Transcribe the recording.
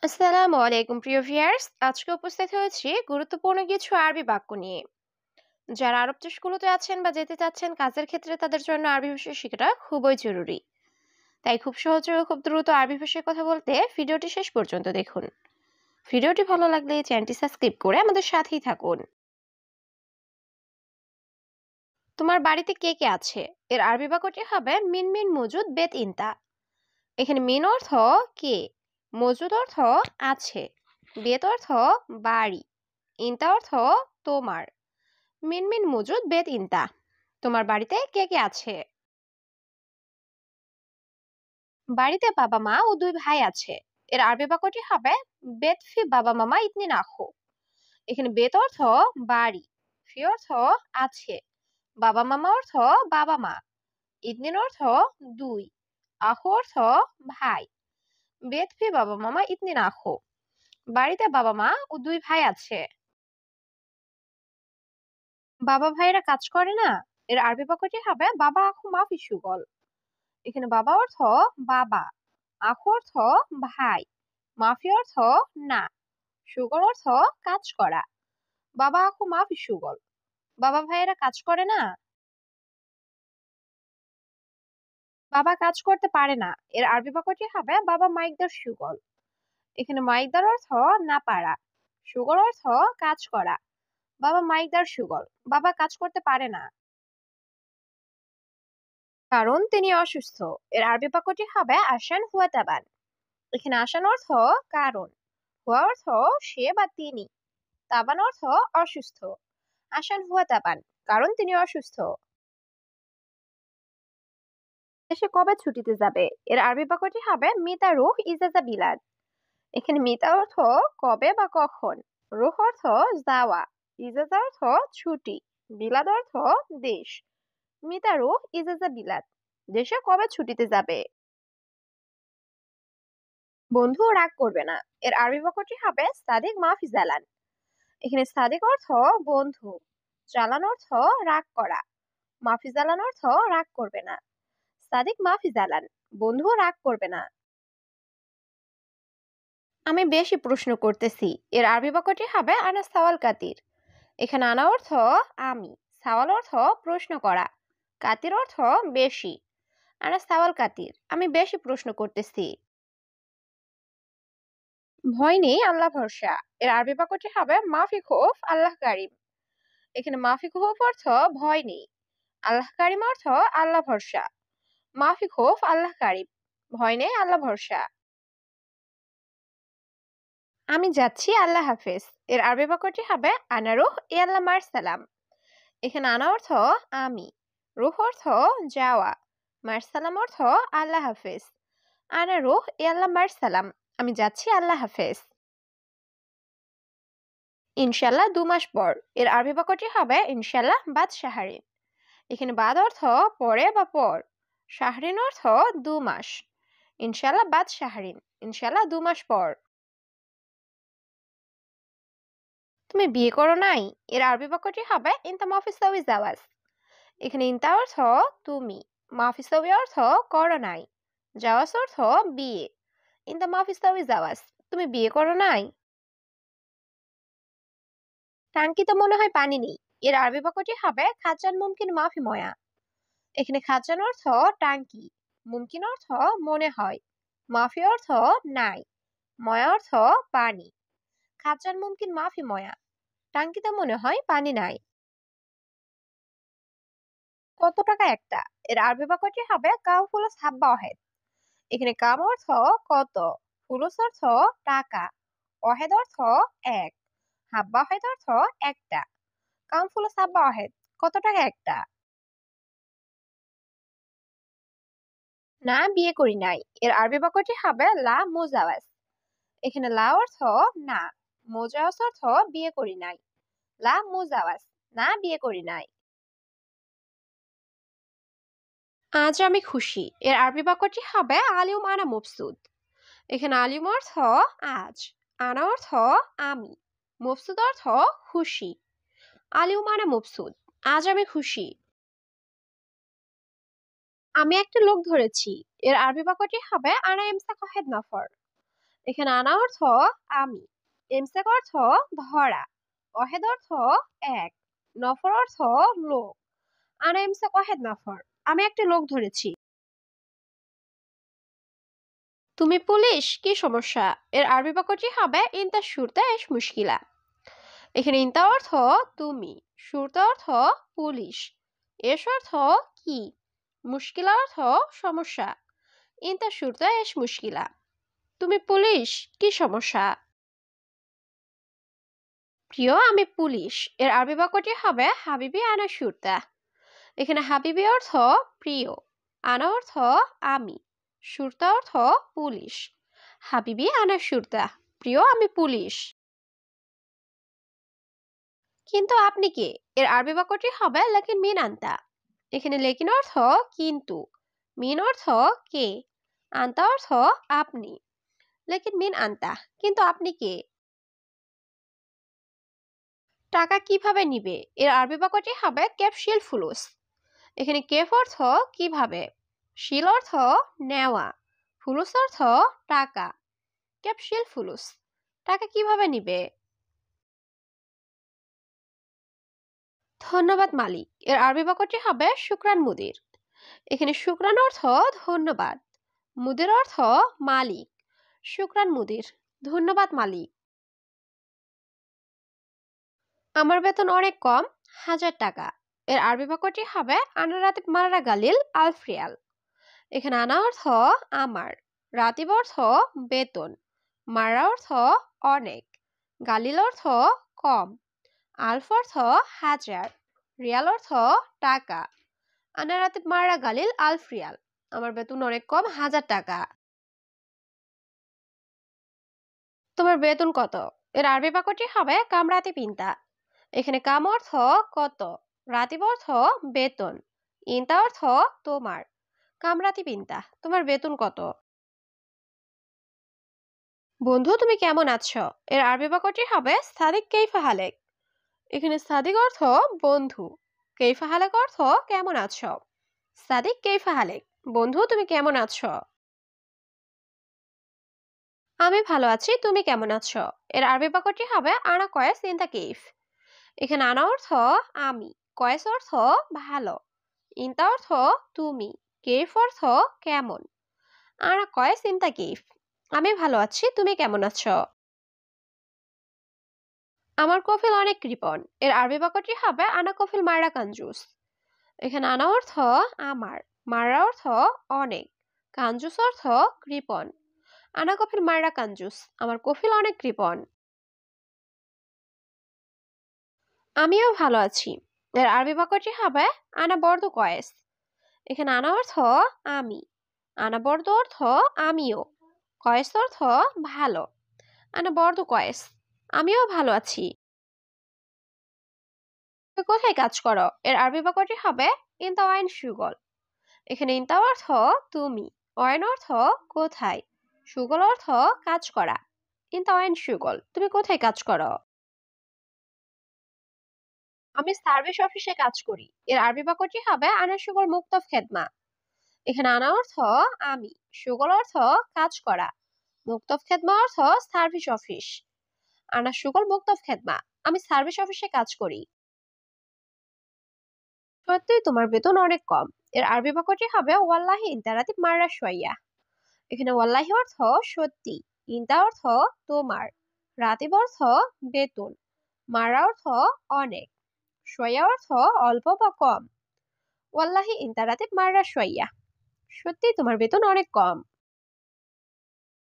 আসসালামু আলাইকুম প্রিয় ভিউয়ার্স, আজকে উপস্থিত হয়েছি গুরুত্বপূর্ণ কিছু আরবি বাক্য নিয়ে। যারা আরব দেশগুলোতে আছেন বা যেতে চাচ্ছেন কাজের ক্ষেত্রে তাদের জন্য আরবি ভাষা শেখাটা খুবই জরুরি। তাই খুব সহজে ও খুব দ্রুত আরবি ভাষায় কথা বলতে ভিডিওটি শেষ পর্যন্ত দেখুন। ভিডিওটি ভালো লাগলে চ্যানেলটি সাবস্ক্রাইব করে আমাদের সাথেই থাকুন। তোমার বাড়িতে কে কে আছে? এর আরবি বাক্যটি হবে মিন মিন মজুদ বেত ইনতা। এখানে মিন অর্থ কে, মজুদ অর্থ আছে, বেত অর্থ বাড়ি, ইনতা অর্থ তোমার। মিনমিন মজুদ বেত ইনতা, তোমার বাড়িতে কে কে আছে? বাড়িতে বাবা মা ও দুই ভাই আছে। এর আরবি বাক্যটি হবে বেত ফি বাবা মামা ইতনি নাখো। এখানে বেত অর্থ বাড়ি, ফি অর্থ আছে, বাবা মামা অর্থ বাবা মা, ইতনিন অর্থ দুই, আহো অর্থ ভাই। বেত ফি বাবা মামা ইতনি নাখো, বাড়িতে বাবা মা ও দুই ভাই আছে। বাবা ভাইয়েরা কাজ করে না। এর আরবি বাক্যটি হবে বাবা আখু মাফি সুগল। এখানে বাবা অর্থ বাবা, আখু অর্থ ভাই, মাফি অর্থ না, সুগল অর্থ কাজ করা। বাবা আখু মাফি সুগল, বাবা ভাইয়েরা কাজ করে না। বাবা কাজ করতে পারে না। এর আরবি বাক্যটি হবে বাবা মাইকদার সুগল। এখানে মাইকদার অর্থ না পারা, সুগল অর্থ কাজ করা। বাবা মাইকদার সুগল, বাবা কাজ করতে পারে না কারণ তিনি অসুস্থ। এর আরবি বাক্যটি হবে আসান হুয়া তাবান। এখানে আসান অর্থ কারণ, হুয়া অর্থ সে বা তিনি, তাবান অর্থ অসুস্থ। আসান হুয়া তাবান, কারণ তিনি অসুস্থ। দেশে কবে ছুটিতে যাবে? এর আরবি বাক্যটি হবে মিতা রুহ ইজাজা বিলাদ। এখানে মিতা অর্থ কবে বা কখন, রুহ অর্থ যাওয়া, ইজাজা অর্থ ছুটি, বিলাদ অর্থ দেশ। মিতা রুহ ইজাজা বিলাদ, দেশে কবে ছুটিতে যাবে? বন্ধু রাগ করবে না। এর আরবি বাক্যটি হবে সাদিক মাফি জালান। এখানে সাদিক অর্থ বন্ধু, জালান অর্থ রাগ করা, মাফি জালান অর্থ রাগ করবে না। সাদিক মাফি জালান, বন্ধু রাগ করবে না। আমি বেশি প্রশ্ন করতেছি। এর আরবি বাক্যটি হবে আনা সাওয়াল কাতির। এখানে আনা অর্থ আমি, সাওয়াল অর্থ প্রশ্ন করা, কাতির অর্থ বেশি। আনা সাওয়াল কাতির, আমি বেশি প্রশ্ন করতেছি। ভয় নেই আল্লাহ ভরসা। এর আরবি বাক্যটি হবে মাফি খৌফ আল্লাহ কারিম। এখানে মাফি খৌফ অর্থ ভয় নেই, আল্লাহ কারিম অর্থ আল্লাহ ভরসা। মাফি খৌফ আল্লাহ কারিম, ভয় নেই আল্লাহ ভরসা। আমি যাচ্ছি আল্লাহ হাফেজ। এর আরবি বাক্যটি হবে আনা রুহ এ আল্লাহ মার সালাম। এখানে আনা অর্থ আমি, রুহ অর্থ যাওয়া, মার সালাম অর্থ আল্লাহ হাফেজ। আনা রুহ এ আল্লাহ মার সালাম, আমি যাচ্ছি আল্লাহ হাফেজ। ইনশাল্লাহ 2 মাস পর। এর আরবি বাক্যটি হবে ইনশাল্লাহ বাদ শাহরিন। এখানে বাদ অর্থ পরে বা পর, শাহরিন অর্থ 2 মাস। ইনশাল্লাহ বাদ শাহরিন, ইনশাল্লাহ 2 মাস পর। তুমি বিয়ে করো নাই? এর আরবি বাক্যটি হবে ইনতা মাফিসাউই জাওয়াজ। এখানে ইনতা অর্থ তুমি, মাফিসাউই অর্থ করো নাই, জাওয়াজ অর্থ বিয়ে। ইনতা মাফিসাউই জাওয়াজ, তুমি বিয়ে করো নাই। টাঙ্কিতে মনে হয় পানি নেই। এর আরবি বাক্যটি হবে খাজান মুমকিন মাফি ময়া। এখানে খাজান অর্থ টাঙ্কি, মুমকিন অর্থ মনে হয়, মাফি অর্থ নাই, ময়া অর্থ পানি। খাজান মুমকিন মাফি ময়া, টাঙ্কিতে মনে হয় পানি নাই। কত টাকা একটা? এর আরবি বাক্যটি হবে কাম ফুলুস হাব্বা ওয়াহেদ। এখানে কাম অর্থ কত, ফুলুস অর্থ টাকা, ওয়াহেদ অর্থ এক, হাব্বা ওয়াহেদ অর্থ একটা। কাম ফুলুস হাব্বা ওয়াহেদ, কত টাকা একটা? না বিয়ে করি নাই। এর আরবি বাক্যটি হবে লা মুজাওয়াজ। এখানে লা অর্থ না, মুজাওয়াজ অর্থ বিয়ে করি নাই। লা মুজাওয়াজ, না বিয়ে করি নাই। আজ আমি খুশি। এর আরবি বাক্যটি হবে আলিউম আনা মবসুদ। এখানে আলিম অর্থ আজ, আনা অর্থ আমি, মবসুদ অর্থ খুশি। আলিউম আনা মবসুদ, আজ আমি খুশি। আমি একটা লোক ধরেছি। এর আরবি বাক্যটি হবে আনা ইমসাক ওয়াহেদ নফর। এখানে আনা অর্থ আমি, ইমসাক অর্থ ধরা, ওয়াহেদ অর্থ এক, নফর অর্থ লোক। আনা ইমসাক ওয়াহেদ নফর, আমি একটা লোক ধরেছি। তুমি পুলিশ, কি সমস্যা? এর আরবি বাক্যটি হবে ইনতা শুরতা এশ মুশকিলা। এখানে ইনতা অর্থ তুমি, শুরতা অর্থ পুলিশ, এশ অর্থ কি, মুশকিলা অর্থ সমস্যা। ইনতা শুরতা এশ মুশকিলা, তুমি পুলিশ, কি সমস্যা? প্রিয়, আমি পুলিশ। এর আরবি বাক্যটি হবে হাবিবি আনা শুরতা। এখানে হাবিবি অর্থ প্রিয়, আনা অর্থ আমি, শুরতা অর্থ পুলিশ। হাবিবি আনা শুরতা, প্রিয় আমি পুলিশ। কিন্তু আপনি কে? এর আরবি বাক্যটি হবে লেকিন মিন আনতা। এখানে লেকিন অর্থ কিন্তু, মিন অর্থ কে, আনতা অর্থ আপনি। লেকিন মিন আনতা, কিন্তু আপনি কে? টাকা কিভাবে নিবে? এর আরবি বাক্যটি হবে কেপ শিল ফুলুস। এখানে কেপ অর্থ কিভাবে, শিল অর্থ নেওয়া, ফুলুস অর্থ টাকা। কেপ শিল ফুলুস, টাকা কিভাবে নিবে? ধন্যবাদ মালিক। এর আরবি বাক্যটি হবে শুকরান মুদির। এখানে শুকরান অর্থ ধন্যবাদ, মুদির অর্থ মালিক। শুকরান মুদির, ধন্যবাদ মালিক। আমার বেতন অনেক কম, 1000 টাকা। এর আরবি বাক্যটি হবে আনা রাতিব মারারা গালিল আলফ রিয়াল। এখানে আনা অর্থ আমার, রাতিব অর্থ বেতন, মারা অর্থ অনেক, গালিল অর্থ কম, আলফ অর্থ 1000, রিয়াল অর্থ টাকা। আনা রাতিব মারারা গালিল আলফ রিয়াল, আমার বেতন অনেক কম, 1000 টাকা। তোমার বেতন কত? এর আরবি বাক্যটি হবে কামরাতি পিন্তা। এখানে কাম অর্থ কত, রাতিব অর্থ বেতন, ইন্তা অর্থ তোমার। কামরাতি পিন্তা, তোমার বেতন কত? বন্ধু, তুমি কেমন আছো? এর আরবি বাক্যটি হবে সাদিক কেইফা হালেক। এখানে সাদিক অর্থ বন্ধু, কেইফা হালেক অর্থ কেমন আছো। সাদিক কেইফা হালেক, বন্ধু তুমি কেমন আছো? আমি ভালো আছি, তুমি কেমন আছো? এর আরবি বাক্যটি হবে আনা কয়েস ইন দা কেইফ। এখানে আনা অর্থ আমি, কয়েস অর্থ ভালো, ইনতা অর্থ তুমি, কেইফ অর্থ কেমন। আনা কয়েস ইনতা কেইফ, আমি ভালো আছি, তুমি কেমন আছো? আমার কফিল অনেক কৃপণ। এর আরবি বাক্যটি হবে আনা কফিল মারা কাঞ্জুস। এখানে আনা অর্থ আমার, মারা অর্থ অনেক, কাঞ্জুস অর্থ কৃপণ। আনা কফিল মারা কাঞ্জুস, আমার কফিল অনেক কৃপণ। আমিও ভালো আছি। এর আরবি বাক্যটি হবে আনা বর্দ কয়েস। এখানে আনা অর্থ আমি, আনা বর্দ অর্থ আমিও, কয়েস অর্থ ভালো। আনা বর্দ কয়েস, আমিও ভালো আছি। তুমি কোথায় কাজ করো? এর আরবি বাক্যটি হবে ইনতা ওয়াইন সুগল। এখানে ইনতা অর্থ তুমি, ওয়াইন অর্থ কোথায়, সুগল অর্থ কাজ করা। ইনতা ওয়াইন সুগল, তুমি কোথায় কাজ করো? আমি সার্ভিস অফিসে কাজ করি। এর আরবি বাক্যটি হবে আনা সুগল মুক্তফ খেদমা। এখানে আনা অর্থ আমি, সুগল অর্থ কাজ করা, মুক্তফ খেদমা অর্থ সার্ভিস অফিস। আনা সুগল মুক্তফ খেদমা, আমি সার্ভিস অফিসে কাজ করি। সত্যিই তোমার বেতন অনেক কম। এর আরবি বাক্যটি হবে ওয়াল্লাহি ইনতা রাতিব মাররা শোয়া। এখানে ওয়াল্লাহি অর্থ সত্যি, ইনতা অর্থ তোমার, রাতিব অর্থ বেতন, মাররা অর্থ অনেক, শোয়া অর্থ অল্প বা কম। ওয়াল্লাহি ইনতা রাতিব মাররা শোয়া, সত্যি তোমার বেতন অনেক কম।